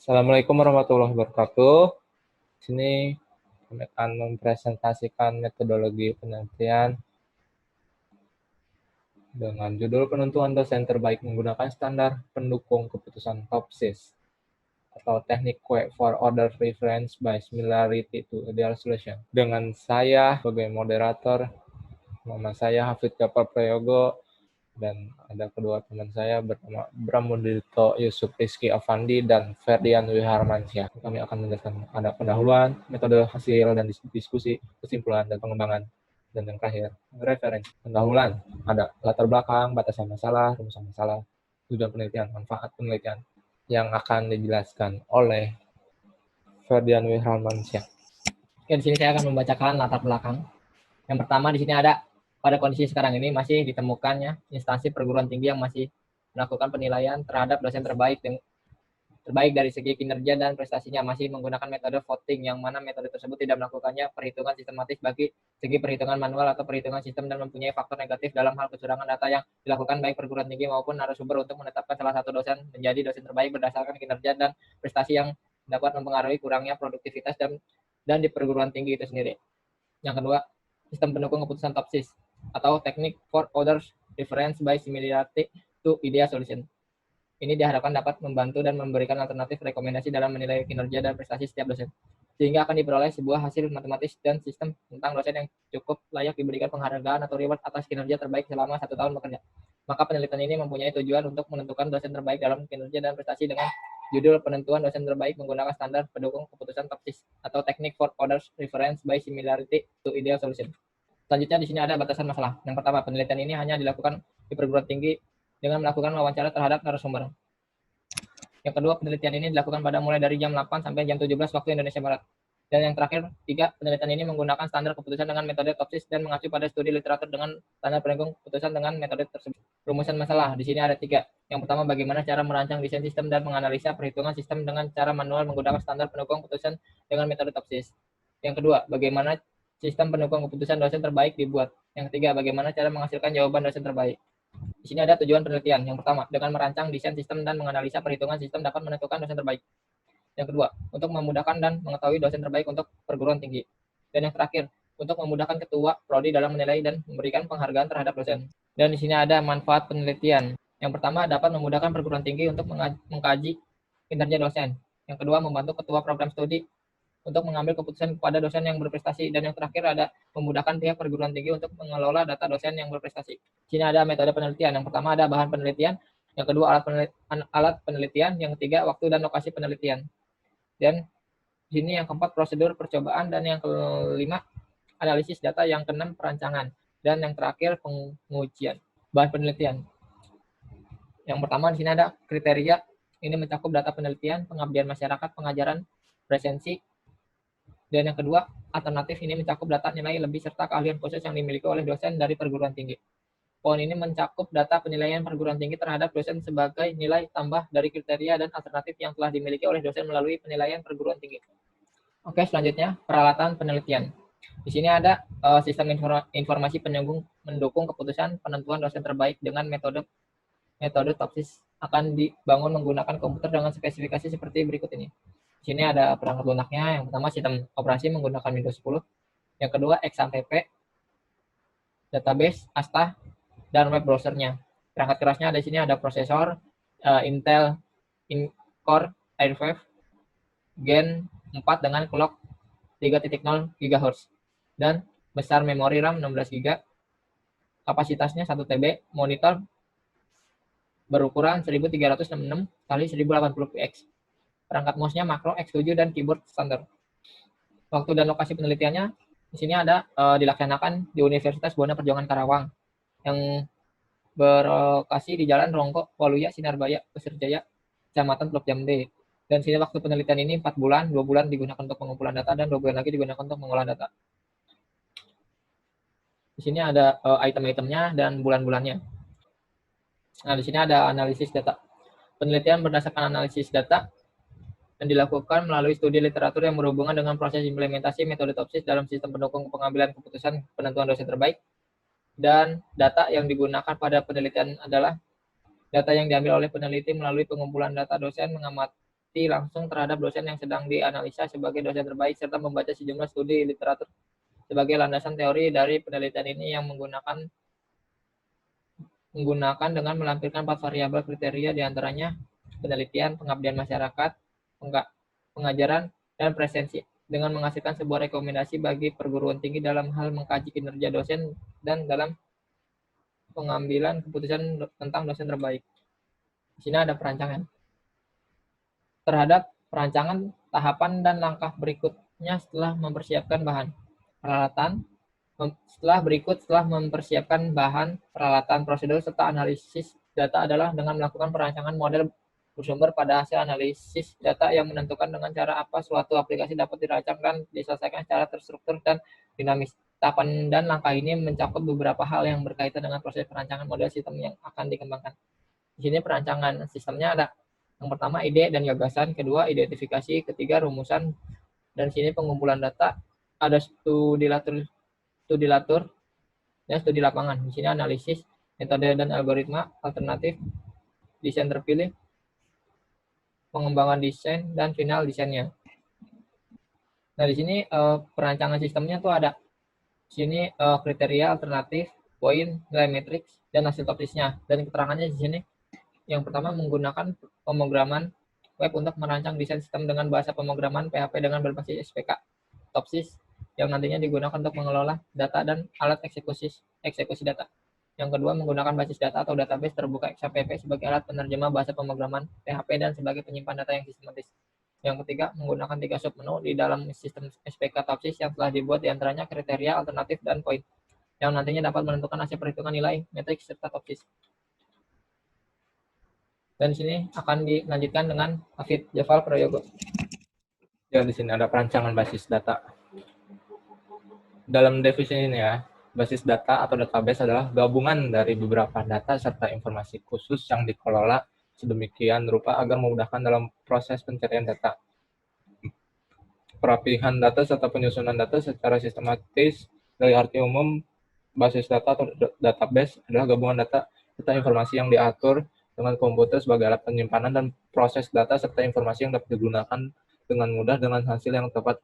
Assalamualaikum warahmatullahi wabarakatuh. Di sini kami akan mempresentasikan metodologi penelitian dengan judul penentuan dosen terbaik menggunakan standar pendukung keputusan TOPSIS atau teknik QUE for order preference by similarity to ideal solution. Dengan saya sebagai moderator, nama saya Hafid Gafar Prayogo, dan ada kedua teman saya bernama Bramudito Yusuf Rizky Avandi dan Ferdian Wiharmansyah. Kami akan menjelaskan ada pendahuluan, metode hasil dan diskusi, kesimpulan dan pengembangan, dan yang terakhir referensi. Pendahuluan ada latar belakang, batasan masalah, rumusan masalah, tujuan penelitian, manfaat penelitian yang akan dijelaskan oleh Ferdian Wiharmansyah. Oke, di sini saya akan membacakan latar belakang. Yang pertama di sini ada pada kondisi sekarang ini masih ditemukannya instansi perguruan tinggi yang masih melakukan penilaian terhadap dosen terbaik dari segi kinerja dan prestasinya masih menggunakan metode voting, yang mana metode tersebut tidak melakukannya perhitungan sistematis bagi segi perhitungan manual atau perhitungan sistem, dan mempunyai faktor negatif dalam hal kecurangan data yang dilakukan baik perguruan tinggi maupun narasumber untuk menetapkan salah satu dosen menjadi dosen terbaik berdasarkan kinerja dan prestasi yang dapat mempengaruhi kurangnya produktivitas dan di perguruan tinggi itu sendiri. Yang kedua, sistem pendukung keputusan TOPSIS atau teknik for others reference by similarity to ideal solution. Ini diharapkan dapat membantu dan memberikan alternatif rekomendasi dalam menilai kinerja dan prestasi setiap dosen, sehingga akan diperoleh sebuah hasil matematis dan sistem tentang dosen yang cukup layak diberikan penghargaan atau reward atas kinerja terbaik selama 1 tahun bekerja. Maka penelitian ini mempunyai tujuan untuk menentukan dosen terbaik dalam kinerja dan prestasi dengan judul penentuan dosen terbaik menggunakan standar pendukung keputusan TOPSIS atau teknik for others reference by similarity to ideal solution. Selanjutnya di sini ada batasan masalah. Yang pertama, penelitian ini hanya dilakukan di perguruan tinggi dengan melakukan wawancara terhadap narasumber. Yang kedua, penelitian ini dilakukan pada mulai dari jam 8 sampai jam 17 waktu Indonesia Barat. Dan yang terakhir, 3, penelitian ini menggunakan standar keputusan dengan metode TOPSIS dan mengacu pada studi literatur dengan standar pendukung keputusan dengan metode tersebut. Rumusan masalah di sini ada 3. Yang pertama, bagaimana cara merancang desain sistem dan menganalisa perhitungan sistem dengan cara manual menggunakan standar pendukung keputusan dengan metode TOPSIS. Yang kedua, bagaimana sistem pendukung keputusan dosen terbaik dibuat. Yang ketiga, bagaimana cara menghasilkan jawaban dosen terbaik. Di sini ada tujuan penelitian. Yang pertama, dengan merancang desain sistem dan menganalisa perhitungan sistem dapat menentukan dosen terbaik. Yang kedua, untuk memudahkan dan mengetahui dosen terbaik untuk perguruan tinggi. Dan yang terakhir, untuk memudahkan ketua prodi dalam menilai dan memberikan penghargaan terhadap dosen. Dan di sini ada manfaat penelitian. Yang pertama, dapat memudahkan perguruan tinggi untuk mengkaji kinerja dosen. Yang kedua, membantu ketua program studi untuk mengambil keputusan kepada dosen yang berprestasi. Dan yang terakhir ada memudahkan pihak perguruan tinggi untuk mengelola data dosen yang berprestasi. Di sini ada metode penelitian. Yang pertama ada bahan penelitian, yang kedua alat penelitian, yang ketiga waktu dan lokasi penelitian. Dan di sini yang keempat prosedur percobaan, dan yang kelima analisis data, yang keenam perancangan, dan yang terakhir pengujian. Bahan penelitian. Yang pertama di sini ada kriteria. Ini mencakup data penelitian, pengabdian masyarakat, pengajaran, presensi. Dan yang kedua, alternatif ini mencakup data nilai lebih serta keahlian khusus yang dimiliki oleh dosen dari perguruan tinggi. Poin ini mencakup data penilaian perguruan tinggi terhadap dosen sebagai nilai tambah dari kriteria dan alternatif yang telah dimiliki oleh dosen melalui penilaian perguruan tinggi. Oke, selanjutnya peralatan penelitian. Di sini ada sistem informasi mendukung keputusan penentuan dosen terbaik dengan metode TOPSIS akan dibangun menggunakan komputer dengan spesifikasi seperti berikut ini. Di sini ada perangkat lunaknya. Yang pertama sistem operasi menggunakan Windows 10. Yang kedua XAMPP, database, ASTA, dan web browsernya. Perangkat kerasnya di sini ada prosesor Intel Core i5 Gen 4 dengan clock 3.0 GHz dan besar memori RAM 16 GB. Kapasitasnya 1 TB, monitor berukuran 1366 x 1080 px. Perangkat mouse-nya makro X7 dan keyboard standar. Waktu dan lokasi penelitiannya di sini ada dilaksanakan di Universitas Buana Perjuangan Karawang yang berlokasi di Jalan Ronggo, Waluya, Sinarbaya, Pasir Jaya, Kecamatan Teluk Jambe. Dan sini waktu penelitian ini 4 bulan, 2 bulan digunakan untuk pengumpulan data dan 2 bulan lagi digunakan untuk pengolahan data. Di sini ada item-itemnya dan bulan-bulannya. Nah, di sini ada analisis data. Penelitian berdasarkan analisis data dan dilakukan melalui studi literatur yang berhubungan dengan proses implementasi metode TOPSIS dalam sistem pendukung pengambilan keputusan penentuan dosen terbaik. Dan data yang digunakan pada penelitian adalah data yang diambil oleh peneliti melalui pengumpulan data dosen, meneliti langsung terhadap dosen yang sedang dianalisa sebagai dosen terbaik, serta membaca sejumlah studi literatur sebagai landasan teori dari penelitian ini yang menggunakan dengan melampirkan 4 variabel kriteria diantaranya penelitian, pengabdian masyarakat, pengajaran, dan presensi, dengan menghasilkan sebuah rekomendasi bagi perguruan tinggi dalam hal mengkaji kinerja dosen dan dalam pengambilan keputusan tentang dosen terbaik. Di sini ada perancangan. Terhadap perancangan, tahapan dan langkah berikutnya setelah mempersiapkan bahan, peralatan, setelah mempersiapkan bahan, peralatan, prosedur, serta analisis data adalah dengan melakukan perancangan model bersumber pada hasil analisis data yang menentukan dengan cara apa suatu aplikasi dapat dirancang dan diselesaikan secara terstruktur dan dinamis. Tahapan dan langkah ini mencakup beberapa hal yang berkaitan dengan proses perancangan model sistem yang akan dikembangkan. Di sini perancangan sistemnya ada yang pertama ide dan gagasan, kedua identifikasi, ketiga rumusan, dan sini pengumpulan data, ada studi latur, dan studi lapangan. Di sini analisis, metode dan algoritma, alternatif, desain terpilih, pengembangan desain, dan final desainnya. Nah, di sini perancangan sistemnya tuh ada di sini kriteria, alternatif, poin, nilai matriks, dan hasil topsisnya. Dan keterangannya di sini yang pertama menggunakan pemrograman web untuk merancang desain sistem dengan bahasa pemrograman PHP dengan berbasis SPK. Topsis yang nantinya digunakan untuk mengelola data dan alat eksekusi data. Yang kedua, menggunakan basis data atau database terbuka XAPP sebagai alat penerjemah bahasa pemrograman PHP dan sebagai penyimpan data yang sistematis. Yang ketiga, menggunakan 3 submenu di dalam sistem SPK Topsis yang telah dibuat diantaranya kriteria, alternatif, dan poin, yang nantinya dapat menentukan hasil perhitungan nilai, matriks, serta Topsis. Dan di sini akan dilanjutkan dengan Hafid Jafal Prayogo. Ya, di sini ada perancangan basis data. Dalam definisi ini ya, basis data atau database adalah gabungan dari beberapa data serta informasi khusus yang dikelola sedemikian rupa agar memudahkan dalam proses pencarian data, perapihan data, serta penyusunan data secara sistematis. Dari arti umum, basis data atau database adalah gabungan data serta informasi yang diatur dengan komputer sebagai alat penyimpanan dan proses data serta informasi yang dapat digunakan dengan mudah dengan hasil yang tepat.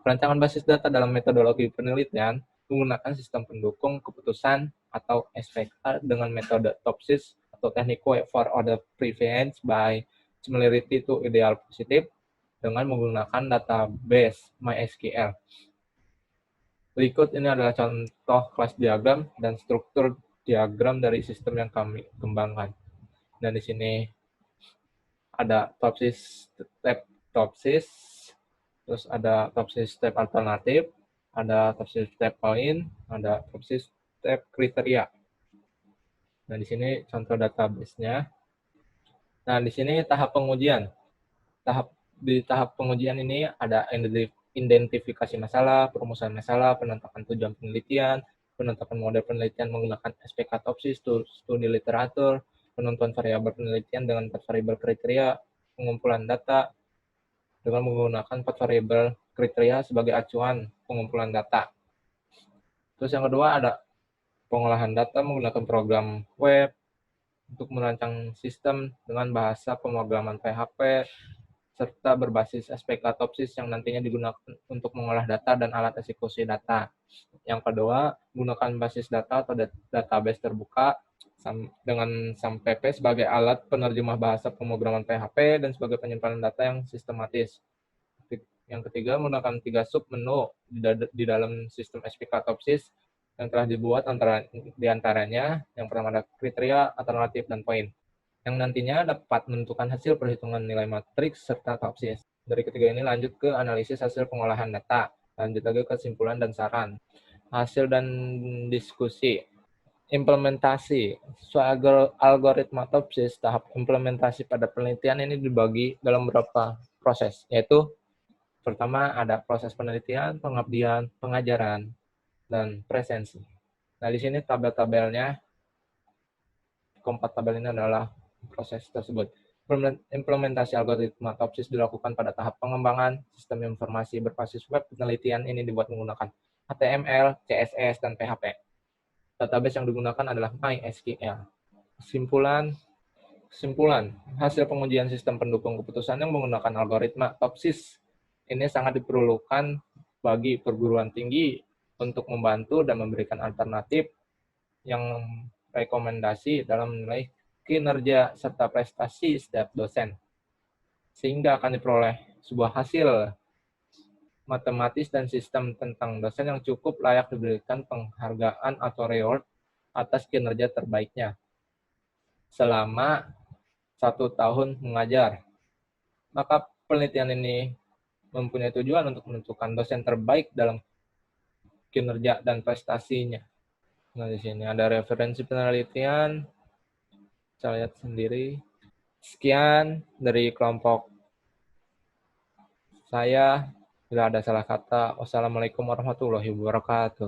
Perancangan basis data dalam metodologi penelitian menggunakan sistem pendukung keputusan atau SPK dengan metode Topsis atau teknik for order preference by similarity to ideal positive dengan menggunakan database MySQL. Berikut ini adalah contoh kelas diagram dan struktur diagram dari sistem yang kami kembangkan. Dan di sini ada Topsis step Topsis, terus ada Topsis step alternatif, ada Topsis step point, ada Topsis step kriteria. Nah, di sini contoh database-nya. Nah, di sini tahap pengujian. Di tahap pengujian ini ada identifikasi masalah, perumusan masalah, penetapan tujuan penelitian, penetapan model penelitian menggunakan SPK Topsis, studi literatur, penentuan variabel penelitian dengan 4 variabel kriteria, pengumpulan data dengan menggunakan 4 variabel kriteria sebagai acuan pengumpulan data. Terus yang kedua ada pengolahan data menggunakan program web untuk merancang sistem dengan bahasa pemrograman PHP serta berbasis SPK Topsis yang nantinya digunakan untuk mengolah data dan alat eksekusi data. Yang kedua, gunakan basis data atau database terbuka dengan SAMPP sebagai alat penerjemah bahasa pemrograman PHP dan sebagai penyimpanan data yang sistematis. Yang ketiga, menggunakan 3 submenu di dalam sistem SPK Topsis yang telah dibuat di antaranya yang pertama ada kriteria, alternatif, dan poin, yang nantinya dapat menentukan hasil perhitungan nilai matriks serta Topsis. Dari ketiga ini lanjut ke analisis hasil pengolahan data, lanjut lagi ke kesimpulan dan saran, hasil dan diskusi. Implementasi algoritma Topsis. Tahap implementasi pada penelitian ini dibagi dalam beberapa proses, yaitu pertama ada proses penelitian, pengabdian, pengajaran, dan presensi. Nah, di sini tabel-tabelnya, keempat tabel ini adalah proses tersebut. Implementasi algoritma Topsis dilakukan pada tahap pengembangan sistem informasi berbasis web. Penelitian ini dibuat menggunakan HTML, CSS, dan PHP. Database yang digunakan adalah MySQL. Kesimpulan, hasil pengujian sistem pendukung keputusan yang menggunakan algoritma TOPSIS ini sangat diperlukan bagi perguruan tinggi untuk membantu dan memberikan alternatif yang rekomendasi dalam menilai kinerja serta prestasi setiap dosen, sehingga akan diperoleh sebuah hasil matematis dan sistem tentang dosen yang cukup layak diberikan penghargaan atau reward atas kinerja terbaiknya selama 1 tahun mengajar. Maka penelitian ini mempunyai tujuan untuk menentukan dosen terbaik dalam kinerja dan prestasinya. Nah, di sini ada referensi penelitian, saya lihat sendiri. Sekian dari kelompok saya. Bila ada salah kata, wassalamualaikum warahmatullahi wabarakatuh.